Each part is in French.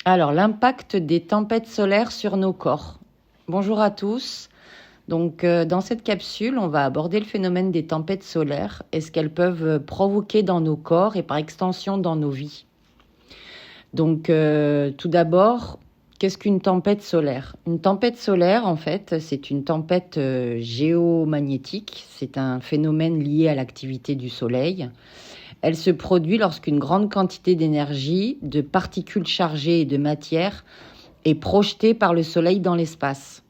Alors, l'impact des tempêtes solaires sur nos corps. Bonjour à tous. Donc, dans cette capsule, on va aborder le phénomène des tempêtes solaires et ce qu'elles peuvent provoquer dans nos corps et par extension dans nos vies. Donc, tout d'abord, qu'est-ce qu'une tempête solaire? Une tempête solaire, en fait, c'est une tempête géomagnétique. C'est un phénomène lié à l'activité du Soleil. Elle se produit lorsqu'une grande quantité d'énergie, de particules chargées et de matière est projetée par le Soleil dans l'espace.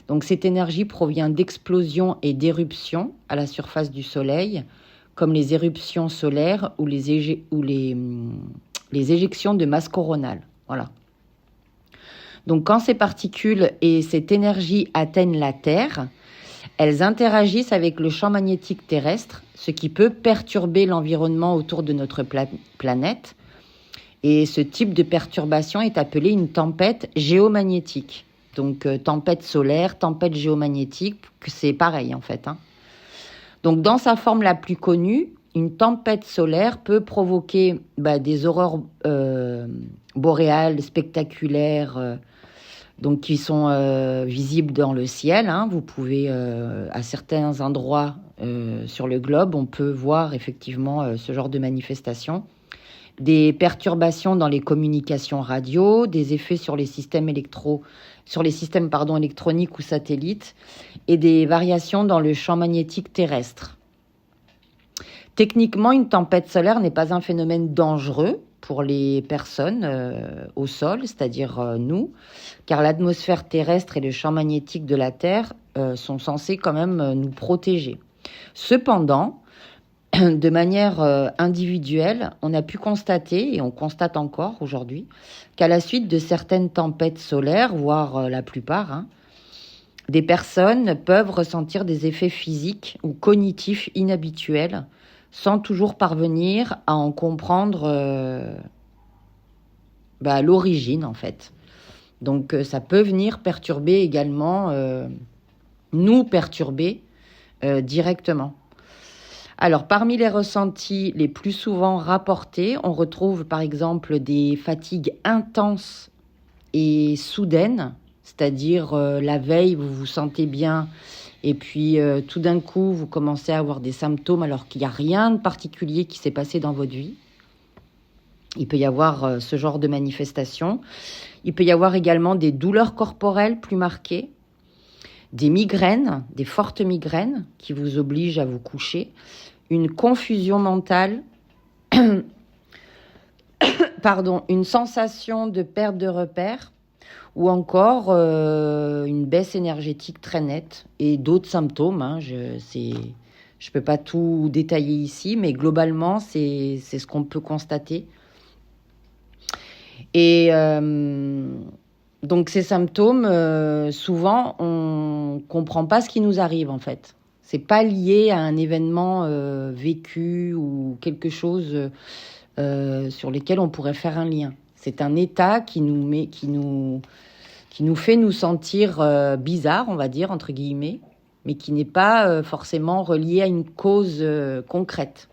Donc cette énergie provient d'explosions et d'éruptions à la surface du Soleil, comme les éruptions solaires ou les éjections de masse coronale. Voilà. Donc quand ces particules et cette énergie atteignent la Terre, elles interagissent avec le champ magnétique terrestre, ce qui peut perturber l'environnement autour de notre planète. Et ce type de perturbation est appelé une tempête géomagnétique. Donc tempête solaire, tempête géomagnétique, c'est pareil en fait. Donc dans sa forme la plus connue, une tempête solaire peut provoquer des aurores boréales spectaculaires, donc qui sont visibles dans le ciel. Vous pouvez, à certains endroits sur le globe, on peut voir effectivement ce genre de manifestations. Des perturbations dans les communications radio, des effets sur les systèmes électroniques ou satellites, et des variations dans le champ magnétique terrestre. Techniquement, une tempête solaire n'est pas un phénomène dangereux pour les personnes au sol, c'est-à-dire nous, car l'atmosphère terrestre et le champ magnétique de la Terre sont censés quand même nous protéger. Cependant, de manière individuelle, on a pu constater, et on constate encore aujourd'hui, qu'à la suite de certaines tempêtes solaires, voire la plupart, des personnes peuvent ressentir des effets physiques ou cognitifs inhabituels sans toujours parvenir à en comprendre l'origine en fait. Donc ça peut venir perturber également, nous perturber directement. Alors parmi les ressentis les plus souvent rapportés, on retrouve par exemple des fatigues intenses et soudaines, c'est-à-dire la veille vous vous sentez bien et puis tout d'un coup vous commencez à avoir des symptômes alors qu'il n'y a rien de particulier qui s'est passé dans votre vie. Il peut y avoir ce genre de manifestation. Il peut y avoir également des douleurs corporelles plus marquées, des migraines, des fortes migraines qui vous obligent à vous coucher, une confusion mentale, une sensation de perte de repères, ou encore une baisse énergétique très nette et d'autres symptômes. Je ne peux pas tout détailler ici, mais globalement, c'est ce qu'on peut constater. Et donc ces symptômes, souvent, on ne comprend pas ce qui nous arrive en fait. C'est pas lié à un événement vécu ou quelque chose sur lequel on pourrait faire un lien. C'est un état qui nous fait nous sentir bizarres, on va dire, entre guillemets, mais qui n'est pas forcément relié à une cause concrète.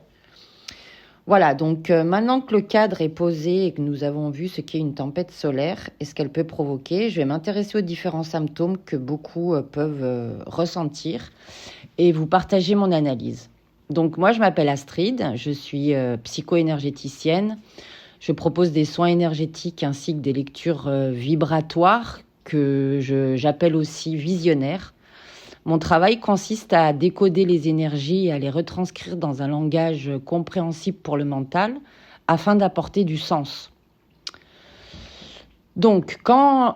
Voilà, donc maintenant que le cadre est posé et que nous avons vu ce qu'est une tempête solaire et ce qu'elle peut provoquer, je vais m'intéresser aux différents symptômes que beaucoup peuvent ressentir et vous partager mon analyse. Donc moi, je m'appelle Astrid, je suis psycho-énergéticienne. Je propose des soins énergétiques ainsi que des lectures vibratoires que j'appelle aussi visionnaires. Mon travail consiste à décoder les énergies et à les retranscrire dans un langage compréhensible pour le mental afin d'apporter du sens. Donc,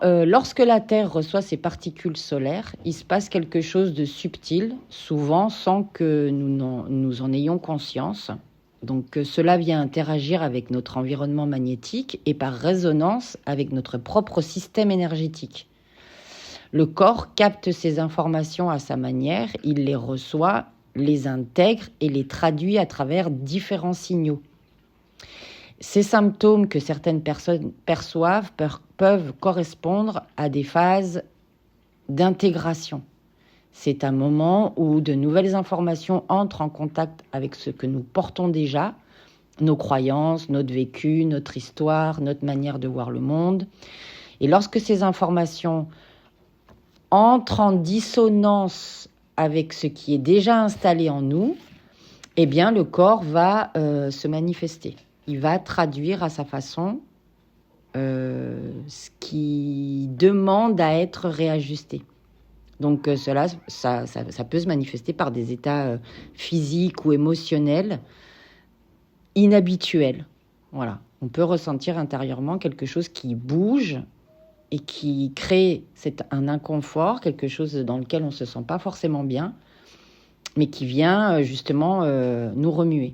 lorsque la Terre reçoit ces particules solaires, il se passe quelque chose de subtil, souvent sans que nous en ayons conscience. Donc, cela vient interagir avec notre environnement magnétique et par résonance avec notre propre système énergétique. Le corps capte ces informations à sa manière, il les reçoit, les intègre et les traduit à travers différents signaux. Ces symptômes que certaines personnes perçoivent peuvent correspondre à des phases d'intégration. C'est un moment où de nouvelles informations entrent en contact avec ce que nous portons déjà nos croyances, notre vécu, notre histoire, notre manière de voir le monde. Et lorsque ces informations entrent en dissonance avec ce qui est déjà installé en nous, eh bien, le corps va se manifester. Il va traduire à sa façon ce qui demande à être réajusté. Donc ça peut se manifester par des états physiques ou émotionnels inhabituels. Voilà. On peut ressentir intérieurement quelque chose qui bouge et qui crée un inconfort, quelque chose dans lequel on ne se sent pas forcément bien, mais qui vient justement nous remuer.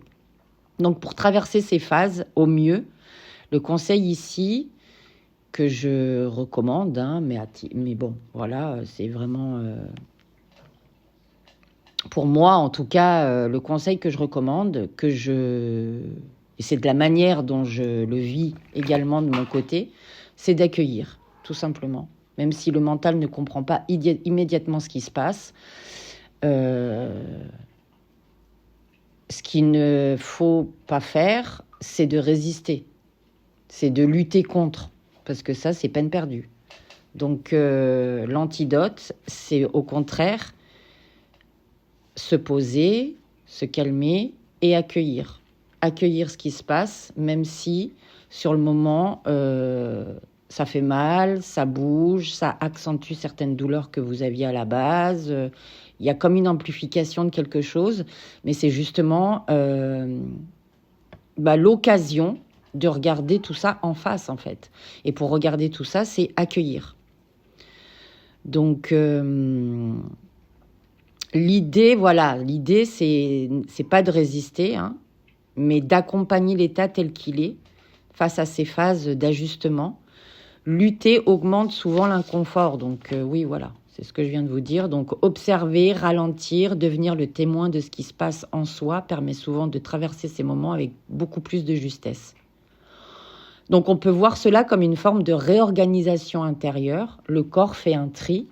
Donc pour traverser ces phases au mieux, le conseil ici que je recommande, mais bon, voilà, c'est vraiment... pour moi, en tout cas, le conseil que je recommande, et c'est de la manière dont je le vis également de mon côté, c'est d'accueillir, tout simplement. Même si le mental ne comprend pas immédiatement ce qui se passe, ce qu'il ne faut pas faire, c'est de résister, c'est de lutter contre, parce que ça, c'est peine perdue. Donc, l'antidote, c'est au contraire se poser, se calmer et accueillir. Accueillir ce qui se passe, même si, sur le moment, ça fait mal, ça bouge, ça accentue certaines douleurs que vous aviez à la base. Il y a comme une amplification de quelque chose, mais c'est justement l'occasion de regarder tout ça en face, en fait. Et pour regarder tout ça, c'est accueillir. Donc, l'idée, c'est pas de résister, mais d'accompagner l'état tel qu'il est face à ces phases d'ajustement. Lutter augmente souvent l'inconfort. Donc, oui, voilà, c'est ce que je viens de vous dire. Donc, observer, ralentir, devenir le témoin de ce qui se passe en soi permet souvent de traverser ces moments avec beaucoup plus de justesse. Donc on peut voir cela comme une forme de réorganisation intérieure. Le corps fait un tri,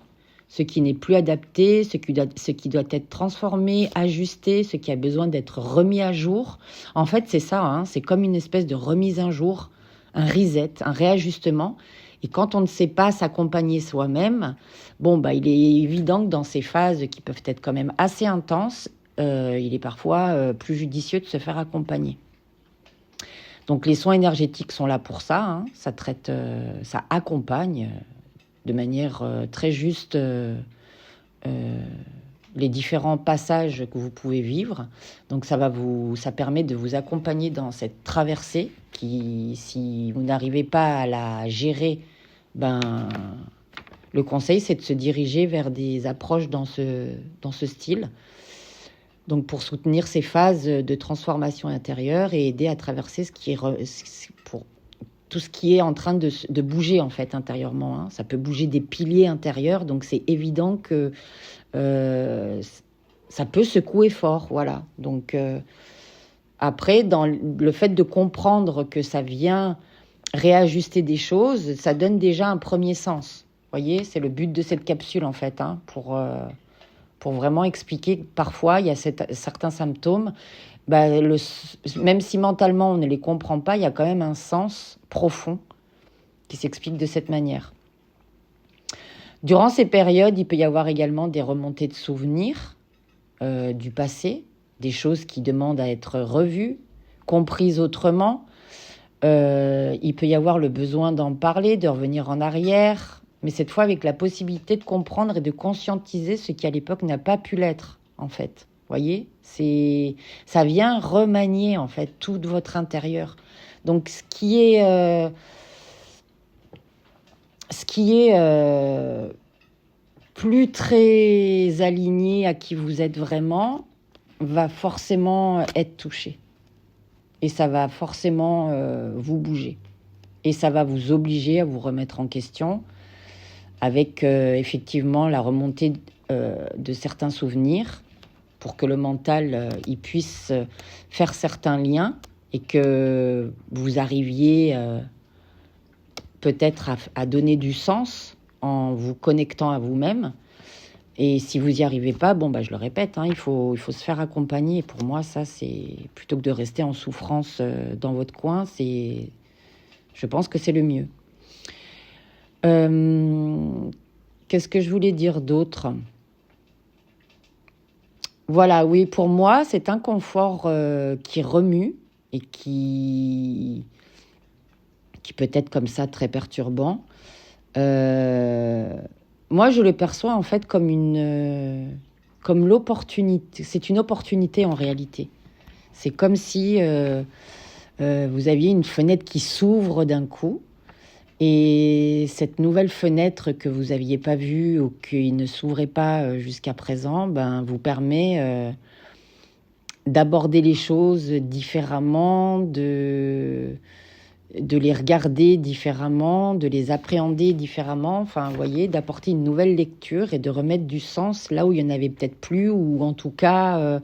ce qui n'est plus adapté, ce qui doit être transformé, ajusté, ce qui a besoin d'être remis à jour. En fait, c'est ça, c'est comme une espèce de remise à jour, un reset, un réajustement. Et quand on ne sait pas s'accompagner soi-même, il est évident que dans ces phases qui peuvent être quand même assez intenses, il est parfois plus judicieux de se faire accompagner. Donc les soins énergétiques sont là pour ça, ça traite, ça accompagne de manière très juste les différents passages que vous pouvez vivre. Donc ça permet de vous accompagner dans cette traversée qui, si vous n'arrivez pas à la gérer, le conseil c'est de se diriger vers des approches dans ce style. Donc pour soutenir ces phases de transformation intérieure et aider à traverser pour tout ce qui est en train de bouger en fait intérieurement. Ça peut bouger des piliers intérieurs, donc c'est évident que ça peut secouer fort, voilà. Donc après, dans le fait de comprendre que ça vient réajuster des choses, ça donne déjà un premier sens. Vous voyez, c'est le but de cette capsule en fait, pour vraiment expliquer que parfois, il y a certains symptômes, même si mentalement on ne les comprend pas, il y a quand même un sens profond qui s'explique de cette manière. Durant ces périodes, il peut y avoir également des remontées de souvenirs du passé, des choses qui demandent à être revues, comprises autrement. Il peut y avoir le besoin d'en parler, de revenir en arrière, mais cette fois avec la possibilité de comprendre et de conscientiser ce qui à l'époque n'a pas pu l'être, en fait. Vous voyez, ça vient remanier, en fait, tout de votre intérieur. Donc, ce qui est plus très aligné à qui vous êtes vraiment va forcément être touché. Et ça va forcément vous bouger. Et ça va vous obliger à vous remettre en question avec effectivement la remontée de certains souvenirs pour que le mental il puisse faire certains liens et que vous arriviez peut-être à donner du sens en vous connectant à vous-même Et si vous n'y arrivez pas, bon, bah, je le répète, hein, il faut se faire accompagner. Et pour moi, ça, c'est plutôt que de rester en souffrance dans votre coin, je pense que c'est le mieux. Qu'est-ce que je voulais dire d'autre ? Voilà, oui, pour moi, cet inconfort qui remue et qui peut être comme ça très perturbant, moi, je le perçois en fait comme l'opportunité. C'est une opportunité en réalité. C'est comme si vous aviez une fenêtre qui s'ouvre d'un coup. Et cette nouvelle fenêtre que vous n'aviez pas vue ou qui ne s'ouvrait pas jusqu'à présent, vous permet d'aborder les choses différemment, de les regarder différemment, de les appréhender différemment. Enfin, vous voyez, d'apporter une nouvelle lecture et de remettre du sens là où il n'y en avait peut-être plus, ou en tout cas,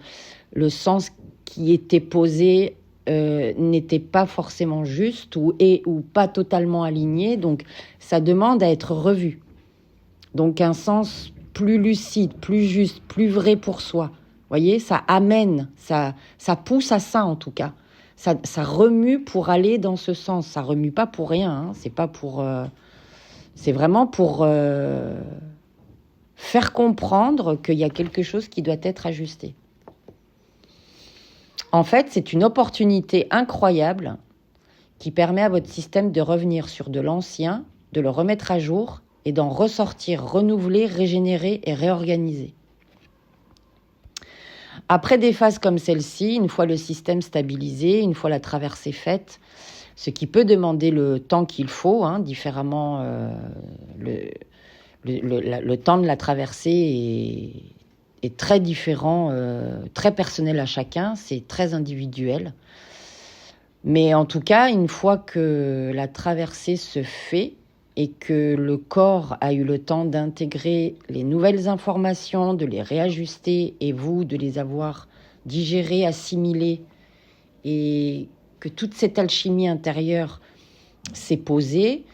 le sens qui était posé n'était pas forcément juste ou pas totalement aligné, donc ça demande à être revu. Donc un sens plus lucide, plus juste, plus vrai pour soi. Vous voyez, ça amène, ça pousse à ça en tout cas. Ça remue pour aller dans ce sens. Ça remue pas pour rien. Hein. C'est pas pour. C'est vraiment pour faire comprendre qu'il y a quelque chose qui doit être ajusté. En fait, c'est une opportunité incroyable qui permet à votre système de revenir sur de l'ancien, de le remettre à jour et d'en ressortir renouvelé, régénéré et réorganisé. Après des phases comme celle-ci, une fois le système stabilisé, une fois la traversée faite, ce qui peut demander le temps qu'il faut, hein, différemment, le temps de la traversée est très différent, très personnel à chacun, c'est très individuel. Mais en tout cas, une fois que la traversée se fait et que le corps a eu le temps d'intégrer les nouvelles informations, de les réajuster et vous, de les avoir digérées, assimilées, et que toute cette alchimie intérieure s'est posée,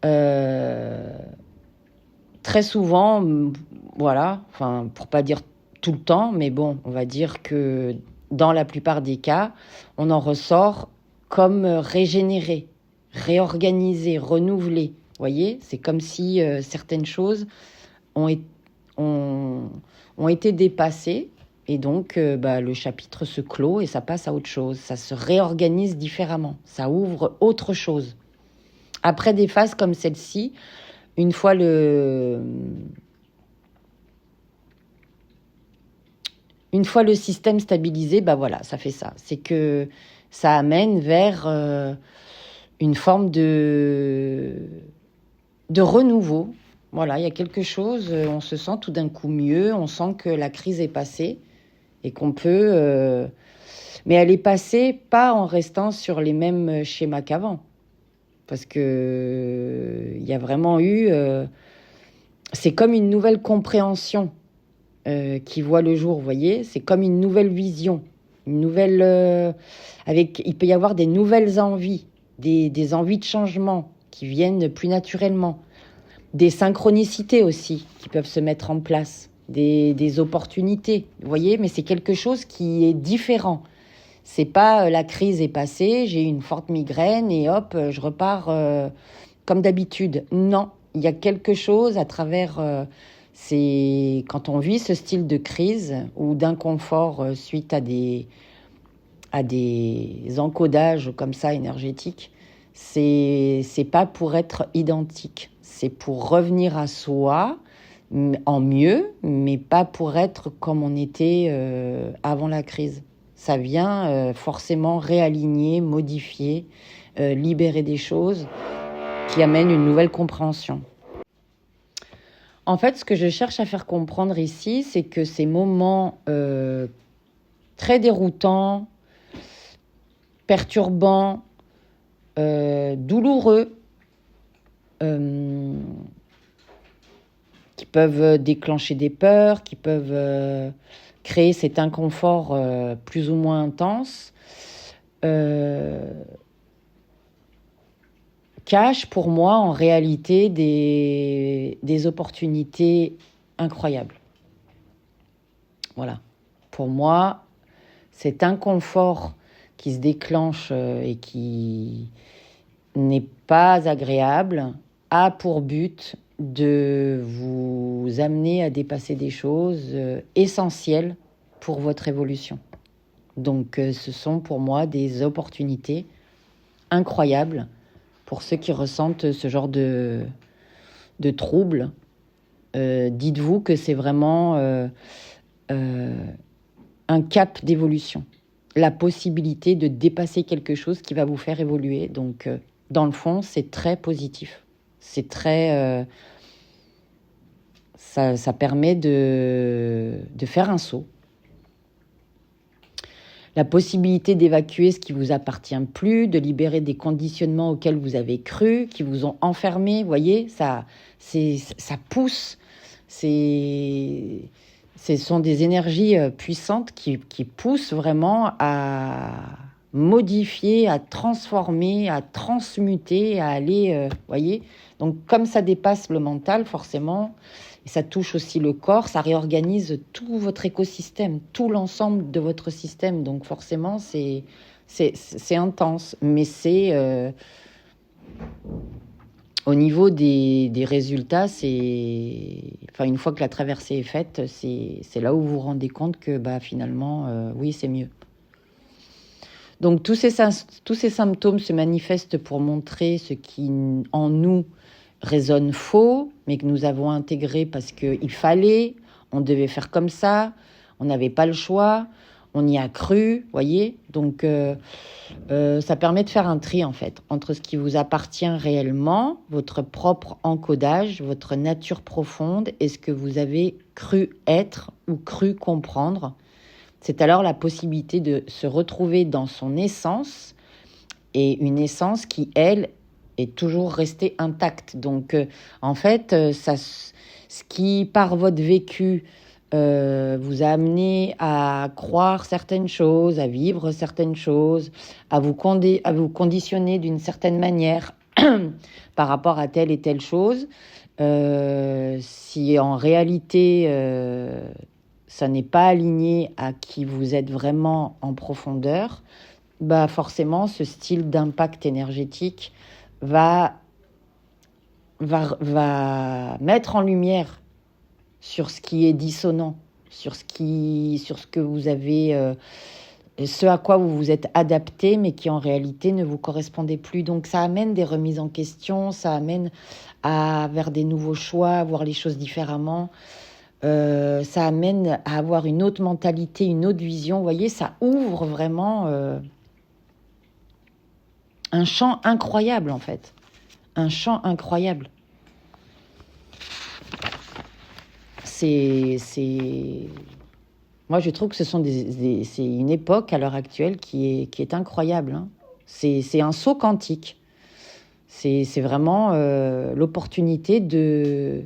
très souvent, voilà, enfin, pour pas dire tout le temps, mais bon, on va dire que dans la plupart des cas, on en ressort comme régénéré, réorganisé, renouvelé. Vous voyez, c'est comme si certaines choses ont été dépassées et donc le chapitre se clôt et ça passe à autre chose. Ça se réorganise différemment, ça ouvre autre chose. Après des phases comme celle-ci, une fois le système stabilisé, voilà, ça fait ça. C'est que ça amène vers une forme de renouveau. Voilà, il y a quelque chose, on se sent tout d'un coup mieux, on sent que la crise est passée et qu'on peut... mais elle est passée pas en restant sur les mêmes schémas qu'avant. Parce que il y a vraiment eu... c'est comme une nouvelle compréhension qui voit le jour, vous voyez. C'est comme une nouvelle vision. Une nouvelle... il peut y avoir des nouvelles envies, des envies de changement qui viennent plus naturellement. Des synchronicités aussi qui peuvent se mettre en place. Des opportunités, vous voyez. Mais c'est quelque chose qui est différent. C'est pas la crise est passée, j'ai eu une forte migraine et hop, je repars comme d'habitude. Non, il y a quelque chose à travers... c'est quand on vit ce style de crise ou d'inconfort suite à des encodages comme ça énergétiques, c'est pas pour être identique. C'est pour revenir à soi en mieux, mais pas pour être comme on était avant la crise. Ça vient forcément réaligner, modifier, libérer des choses qui amènent une nouvelle compréhension. En fait, ce que je cherche à faire comprendre ici, c'est que ces moments très déroutants, perturbants, douloureux, qui peuvent déclencher des peurs, qui peuvent créer cet inconfort plus ou moins intense, cachent pour moi en réalité des opportunités incroyables. Voilà. Pour moi, cet inconfort qui se déclenche et qui n'est pas agréable a pour but de vous amener à dépasser des choses essentielles pour votre évolution. Donc ce sont pour moi des opportunités incroyables pour ceux qui ressentent ce genre de troubles. Dites-vous que c'est vraiment un cap d'évolution, la possibilité de dépasser quelque chose qui va vous faire évoluer. Donc dans le fond, c'est très positif. C'est très... ça permet de faire un saut. La possibilité d'évacuer ce qui vous appartient plus, de libérer des conditionnements auxquels vous avez cru, qui vous ont enfermé. Vous voyez, ça pousse. Ce sont des énergies puissantes qui poussent vraiment à modifier, à transformer, à transmuter, à aller, voyez. Donc, comme ça dépasse le mental, forcément, et ça touche aussi le corps, ça réorganise tout votre écosystème, tout l'ensemble de votre système. Donc, forcément, c'est intense. Mais c'est... au niveau des résultats, une fois que la traversée est faite, c'est là où vous vous rendez compte que finalement, oui, c'est mieux. Donc tous ces symptômes se manifestent pour montrer ce qui en nous résonne faux, mais que nous avons intégré parce qu'il fallait, on devait faire comme ça, on n'avait pas le choix, on y a cru, voyez. Donc ça permet de faire un tri en fait entre ce qui vous appartient réellement, votre propre encodage, votre nature profonde et ce que vous avez cru être ou cru comprendre. C'est alors la possibilité de se retrouver dans son essence et une essence qui, elle, est toujours restée intacte. Donc, en fait, ce qui, par votre vécu, vous a amené à croire certaines choses, à vivre certaines choses, à vous conditionner d'une certaine manière par rapport à telle et telle chose, si en réalité ça n'est pas aligné à qui vous êtes vraiment en profondeur, forcément ce style d'impact énergétique va mettre en lumière sur ce qui est dissonant, sur ce que vous avez, ce à quoi vous vous êtes adapté, mais qui en réalité ne vous correspondait plus. Donc ça amène des remises en question, ça amène vers des nouveaux choix, à voir les choses différemment. Ça amène à avoir une autre mentalité, une autre vision. Vous voyez, ça ouvre vraiment un champ incroyable, en fait. Un champ incroyable. Moi, je trouve que c'est une époque à l'heure actuelle qui est incroyable. Hein. C'est un saut quantique. C'est vraiment l'opportunité de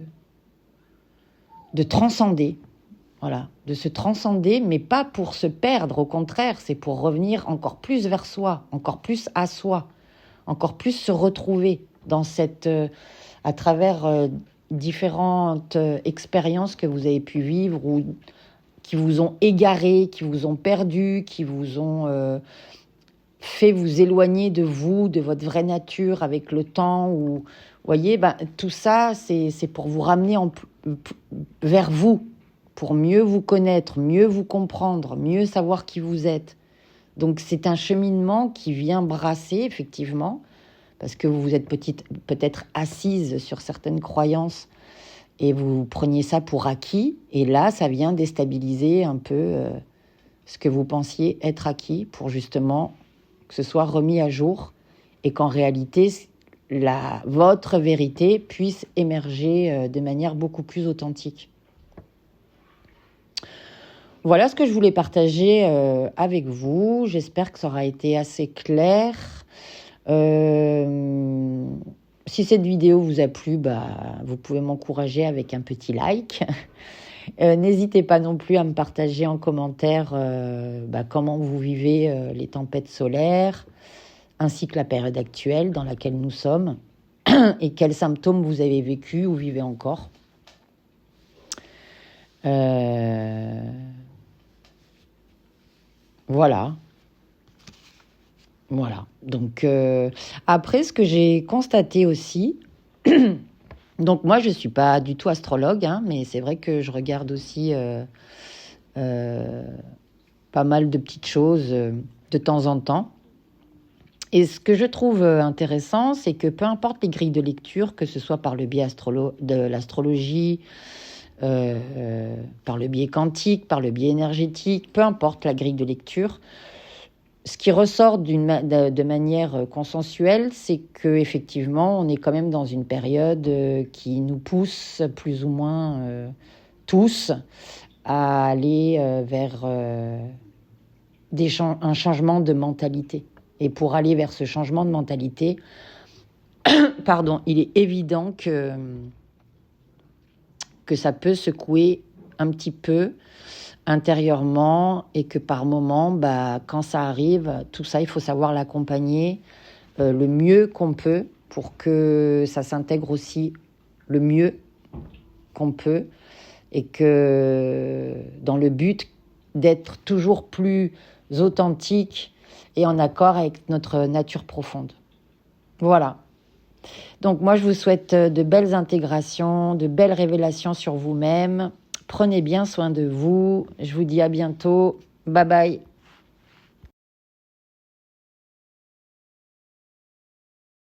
transcender. Voilà, de se transcender, mais pas pour se perdre, au contraire, c'est pour revenir encore plus vers soi, encore plus à soi, encore plus se retrouver dans à travers différentes expériences que vous avez pu vivre ou qui vous ont égaré, qui vous ont perdu, qui vous ont fait vous éloigner de vous, de votre vraie nature avec le temps. Vous voyez, tout ça, c'est pour vous ramener vers vous, pour mieux vous connaître, mieux vous comprendre, mieux savoir qui vous êtes. Donc c'est un cheminement qui vient brasser, effectivement, parce que vous vous êtes peut-être assise sur certaines croyances et vous preniez ça pour acquis. Et là, ça vient déstabiliser un peu ce que vous pensiez être acquis pour justement que ce soit remis à jour et qu'en réalité, votre vérité puisse émerger de manière beaucoup plus authentique. Voilà ce que je voulais partager avec vous. J'espère que ça aura été assez clair. Si cette vidéo vous a plu, vous pouvez m'encourager avec un petit like. N'hésitez pas non plus à me partager en commentaire comment vous vivez les tempêtes solaires, ainsi que la période actuelle dans laquelle nous sommes, et quels symptômes vous avez vécu ou vivez encore. Voilà. Voilà. Donc, après, ce que j'ai constaté aussi, donc moi, je ne suis pas du tout astrologue, hein, mais c'est vrai que je regarde aussi euh, pas mal de petites choses de temps en temps. Et ce que je trouve intéressant, c'est que peu importe les grilles de lecture, que ce soit par le biais de l'astrologie, par le biais quantique, par le biais énergétique, peu importe la grille de lecture, ce qui ressort de manière consensuelle, c'est que effectivement, on est quand même dans une période qui nous pousse plus ou moins tous à aller vers un changement de mentalité. Et pour aller vers ce changement de mentalité, pardon, il est évident que ça peut secouer un petit peu intérieurement et que par moment, quand ça arrive, tout ça, il faut savoir l'accompagner le mieux qu'on peut pour que ça s'intègre aussi le mieux qu'on peut et que dans le but d'être toujours plus authentique et en accord avec notre nature profonde. Voilà. Donc moi, je vous souhaite de belles intégrations, de belles révélations sur vous-même. Prenez bien soin de vous. Je vous dis à bientôt. Bye bye.